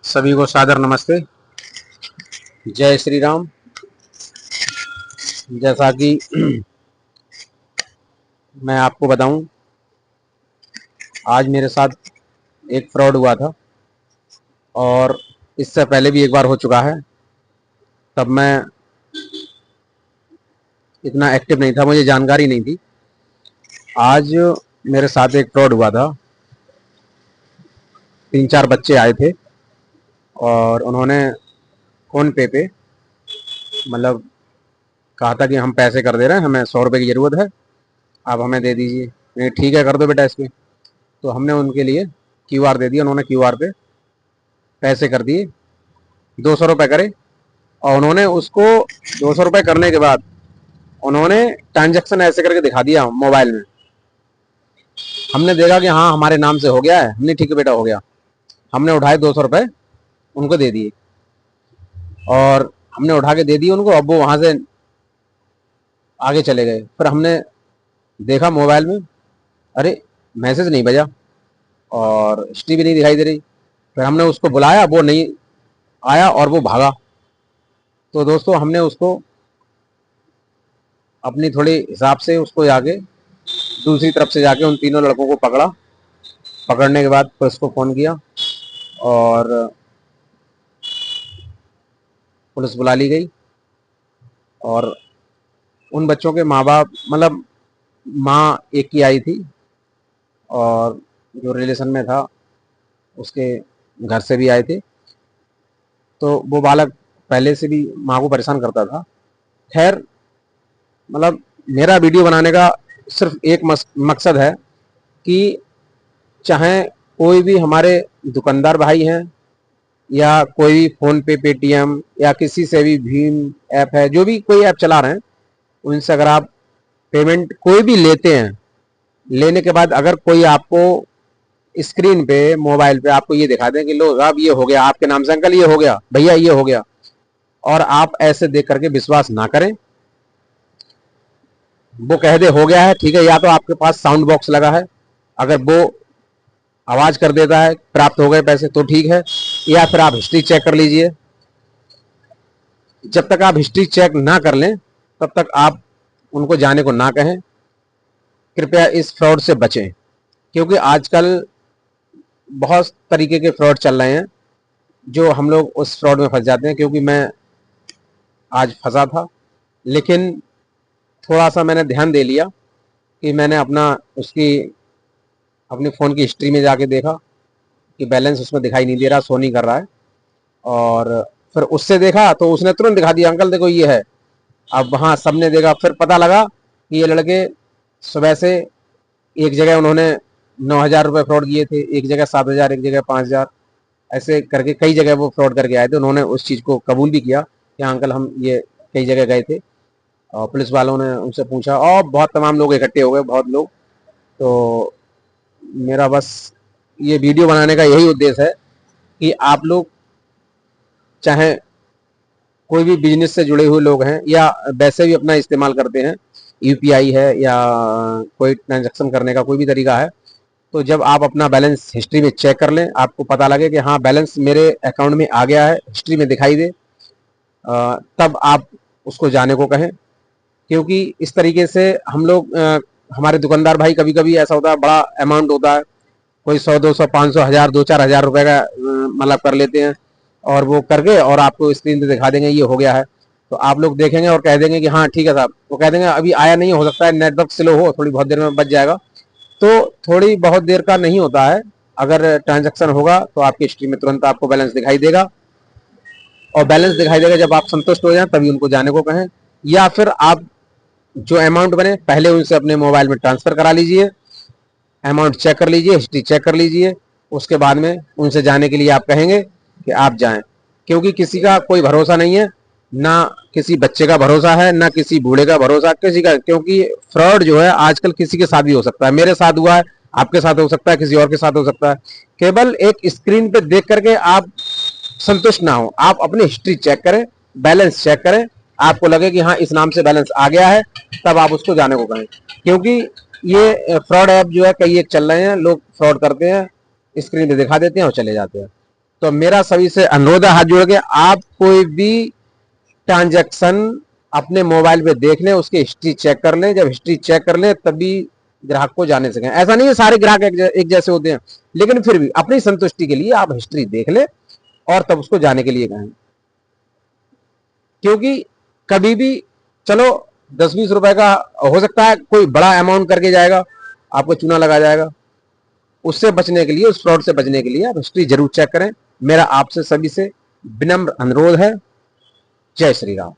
सभी को सादर नमस्ते। जय श्री राम। जैसा कि मैं आपको बताऊं, आज मेरे साथ एक फ्रॉड हुआ था और इससे पहले भी एक बार हो चुका है। तब मैं इतना एक्टिव नहीं था, मुझे जानकारी नहीं थी। आज मेरे साथ एक फ्रॉड हुआ था। 3-4 बच्चे आए थे और उन्होंने फ़ोन पे मतलब कहा था कि हम पैसे कर दे रहे हैं, हमें 100 रुपये की ज़रूरत है, आप हमें दे दीजिए। मैंने ठीक है, कर दो बेटा इस पर। तो हमने उनके लिए क्यूआर दे दिया। उन्होंने क्यूआर पे पैसे कर दिए, 200 रुपये करे। और उन्होंने उसको 200 रुपये करने के बाद उन्होंने ट्रांजैक्शन ऐसे करके दिखा दिया मोबाइल में। हमने देखा कि हाँ हमारे नाम से हो गया है। हमने ठीक है बेटा हो गया। हमने उठाए 200 रुपये उनको दे दिए और हमने उठा के दे दिए उनको। अब वो वहाँ से आगे चले गए। फिर हमने देखा मोबाइल में, अरे मैसेज नहीं बजा और हिस्ट्री भी नहीं दिखाई दे रही। फिर हमने उसको बुलाया, वो नहीं आया और वो भागा। तो दोस्तों हमने उसको अपनी थोड़ी हिसाब से उसको जाके दूसरी तरफ से जाके उन तीनों लड़कों को पकड़ा। पकड़ने के बाद पुलिस को फ़ोन किया और पुलिस बुला ली गई। और उन बच्चों के माँ बाप, मतलब माँ एक ही आई थी और जो रिलेशन में था उसके घर से भी आए थे। तो वो बालक पहले से भी माँ को परेशान करता था। खैर, मतलब मेरा वीडियो बनाने का सिर्फ एक मकसद है कि चाहे कोई भी हमारे दुकानदार भाई हैं या कोई भी फ़ोन पे, पेटीएम या किसी से भी भीम ऐप है, जो भी कोई ऐप चला रहे हैं, उनसे अगर आप पेमेंट कोई भी लेते हैं, लेने के बाद अगर कोई आपको स्क्रीन पे मोबाइल पे आपको ये दिखा दें कि लो अब ये हो गया आपके नाम से, अंकल ये हो गया, भैया ये हो गया, और आप ऐसे देख करके विश्वास ना करें। वो कह दे हो गया है, ठीक है, या तो आपके पास साउंड बॉक्स लगा है, अगर वो आवाज कर देता है प्राप्त हो गए पैसे तो ठीक है, या फिर आप हिस्ट्री चेक कर लीजिए। जब तक आप हिस्ट्री चेक ना कर लें तब तक आप उनको जाने को ना कहें। कृपया इस फ्रॉड से बचें, क्योंकि आजकल बहुत तरीके के फ्रॉड चल रहे हैं जो हम लोग उस फ्रॉड में फंस जाते हैं। क्योंकि मैं आज फंसा था, लेकिन थोड़ा सा मैंने ध्यान दे लिया कि मैंने अपनी फ़ोन की हिस्ट्री में जाके देखा कि बैलेंस उसमें दिखाई नहीं दे रहा, शो नहीं कर रहा है। और फिर उससे देखा तो उसने तुरंत दिखा दिया, अंकल देखो ये है। अब वहाँ सबने देखा, फिर पता लगा कि ये लड़के सुबह से एक जगह उन्होंने 9,000 रुपये फ्रॉड किए थे, एक जगह 7,000, एक जगह 5,000, ऐसे करके कई जगह वो फ्रॉड करके आए थे। उन्होंने उस चीज़ को कबूल भी किया कि हाँ अंकल हम ये कई जगह गए थे। और पुलिस वालों ने उनसे पूछा और बहुत तमाम लोग इकट्ठे हो गए, बहुत लोग। तो मेरा बस ये वीडियो बनाने का यही उद्देश्य है कि आप लोग चाहे कोई भी बिजनेस से जुड़े हुए लोग हैं या वैसे भी अपना इस्तेमाल करते हैं, यूपीआई है या कोई ट्रांजैक्शन करने का कोई भी तरीका है, तो जब आप अपना बैलेंस हिस्ट्री में चेक कर लें, आपको पता लगे कि हाँ बैलेंस मेरे अकाउंट में आ गया है, हिस्ट्री में दिखाई दे, तब आप उसको जाने को कहें। क्योंकि इस तरीके से हम लोग हमारे दुकानदार भाई, कभी कभी ऐसा होता है बड़ा अमाउंट होता है, कोई 100, 200, 500, 1,000, 2-4 हज़ार रुपए का मतलब कर लेते हैं और वो करके और आपको स्क्रीन पे दिखा देंगे ये हो गया है। तो आप लोग देखेंगे और कह देंगे कि हाँ ठीक है साहब, वो कह देंगे अभी आया नहीं, हो सकता है नेटवर्क स्लो हो, थोड़ी बहुत देर में बच जाएगा। तो थोड़ी बहुत देर का नहीं होता है, अगर ट्रांजैक्शन होगा तो आपकी हिस्ट्री में तुरंत आपको बैलेंस दिखाई देगा। और बैलेंस दिखाई देगा जब आप संतुष्ट हो जाए तभी उनको जाने को कहें, या फिर आप जो अमाउंट बने पहले उनसे अपने मोबाइल में ट्रांसफर करा लीजिए, अमाउंट चेक कर लीजिए, हिस्ट्री चेक कर लीजिए। उसके बाद में उनसे जाने के लिए आप कहेंगे कि आप जाएं। क्योंकि किसी का कोई भरोसा नहीं है, ना किसी बच्चे का भरोसा है, ना किसी बूढ़े का भरोसा किसी का। क्योंकि फ्रॉड जो है आजकल किसी के साथ भी हो सकता है, मेरे साथ हुआ है, आपके साथ हो सकता है, किसी और के साथ हो सकता है। केवल एक स्क्रीन पे देख करके आप संतुष्ट ना हो, आप अपनी हिस्ट्री चेक करें, बैलेंस चेक करें, आपको लगे कि हाँ इस नाम से बैलेंस आ गया है, तब आप उसको जाने को कहें। क्योंकि ये फ्रॉड ऐप जो है कई एक चल रहे हैं, लोग फ्रॉड करते हैं, स्क्रीन पे दिखा देते हैं और चले जाते हैं। तो मेरा सभी से अनुरोध है हाथ जोड़ के, आप कोई भी ट्रांजैक्शन अपने मोबाइल पे देख लें, उसकी हिस्ट्री चेक कर लें। जब हिस्ट्री चेक कर लें तभी ग्राहक को जाने सकें। ऐसा नहीं है सारे ग्राहक एक जैसे होते हैं, लेकिन फिर भी अपनी संतुष्टि के लिए आप हिस्ट्री देख लें और तब उसको जाने के लिए कहें। क्योंकि कभी भी चलो 10-20 रुपए का हो सकता है कोई बड़ा अमाउंट करके जाएगा, आपको चूना लगा जाएगा। उससे बचने के लिए, उस फ्रॉड से बचने के लिए आप हिस्ट्री जरूर चेक करें। मेरा आपसे सभी से विनम्र अनुरोध है। जय श्री राम।